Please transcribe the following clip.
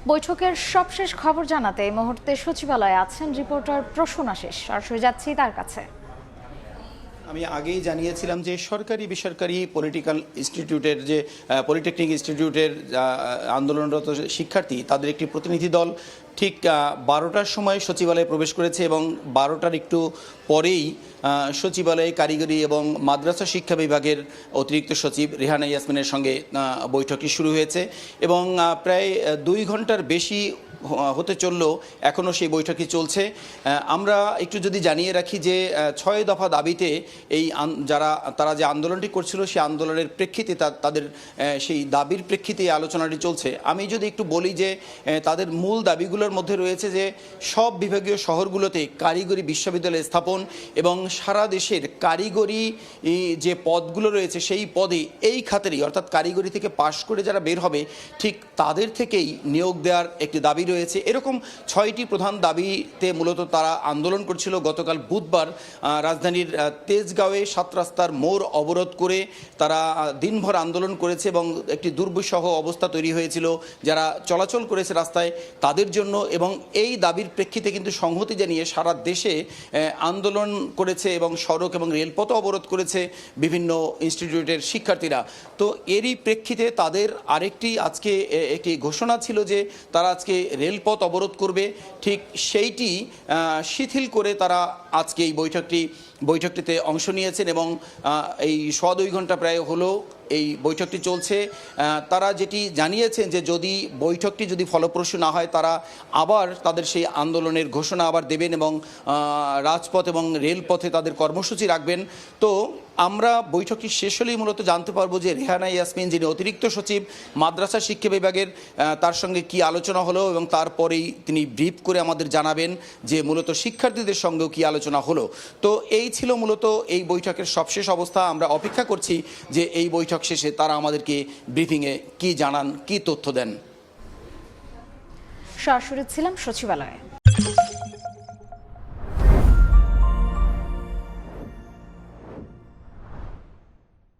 বৈঠকের সবশেষ খবর জানাতে এই মুহূর্তে সচিবালয়ে আছেন রিপোর্টার প্রসূন আশিস। সরাসরি যাচ্ছি তার কাছে। আমি আগেই জানিয়েছিলাম যে সরকারি বেসরকারি পলিটিক্যাল ইনস্টিটিউটের যে পলিটেকনিক ইনস্টিটিউটের আন্দোলনরত শিক্ষার্থী তাদের একটি প্রতিনিধি দল ঠিক 12টার সময় সচিবালয়ে প্রবেশ করেছে এবং 12টার একটু পরেই সচিবালয়ে কারিগরি এবং মাদ্রাসা শিক্ষা বিভাগের অতিরিক্ত সচিব রেহানা ইয়াসমিনের সঙ্গে বৈঠকটি শুরু হয়েছে এবং প্রায় 2 ঘন্টার বেশি হতে চললেও এখনও সেই বৈঠকই চলছে। আমরা একটু যদি জানিয়ে রাখি যে 6 দফা দাবিতে তারা যে আন্দোলনটি করছিল সেই আন্দোলনের প্রেক্ষিতে তাদের সেই দাবির প্রেক্ষিতে এই আলোচনাটি চলছে। আমি যদি একটু বলি যে তাদের মূল দাবিগুলোর মধ্যে রয়েছে যে সব বিভাগীয় শহরগুলোতে কারিগরি বিশ্ববিদ্যালয় স্থাপন এবং সারা দেশের কারিগরি যে পদগুলো রয়েছে সেই পদে এই খাতেরই অর্থাৎ কারিগরি থেকে পাশ করে যারা বের হবে ঠিক তাদের থেকেই নিয়োগ দেওয়ার একটি দাবি রয়েছে। এরকম 6টি প্রধান দাবিতে মূলত তারা আন্দোলন করছিল। গতকাল বুধবার রাজধানীর তেজগাঁওয়ে 7 রাস্তার মোড় অবরোধ করে তারা দিনভর আন্দোলন করেছে এবং একটি দুর্বিষহ অবস্থা তৈরি হয়েছিল যারা চলাচল করেছে রাস্তায় তাদের জন্য। এবং এই দাবির প্রেক্ষিতে কিন্তু সংহতি জানিয়ে সারা দেশে আন্দোলন করেছে এবং সড়ক এবং রেলপথ অবরোধ করেছে বিভিন্ন ইনস্টিটিউটের শিক্ষার্থীরা। তো এরই প্রেক্ষিতে তাদের আরেকটি আজকে একটি ঘোষণা ছিল যে তারা আজকে রেলপথ অবরোধ করবে। ঠিক সেইটি শিথিল করে তারা আজকে এই বৈঠকটিতে অংশ নিয়েছেন এবং এই 2.25 ঘন্টা প্রায় হলো এই বৈঠকটি চলছে। তারা যেটি জানিয়েছেন যে বৈঠকটি যদি ফলপ্রসূ না হয় তারা আবার তাদের সেই আন্দোলনের ঘোষণা আবার দেবেন এবং রাজপথ এবং রেলপথে তাদের কর্মসূচি রাখবেন। তো আমরা বৈঠকটি শেষ হলেই মূলত জানতে পারবো যে রেহানা ইয়াসমিন যিনি অতিরিক্ত সচিব মাদ্রাসা শিক্ষা বিভাগের তার সঙ্গে কি আলোচনা হলো এবং তারপরেই তিনি ব্রিফ করে আমাদের জানাবেন যে মূলত শিক্ষার্থীদের সঙ্গেও কি আলোচনা হলো। তো এই ছিল মূলত এই বৈঠকের সবশেষ অবস্থা। আমরা অপেক্ষা করছি যে এই বৈঠক শেষে তারা আমাদেরকে ব্রিফিংয়ে কি জানান, কি তথ্য দেন। সরাসরি ছিলাম সচিবালয়ে।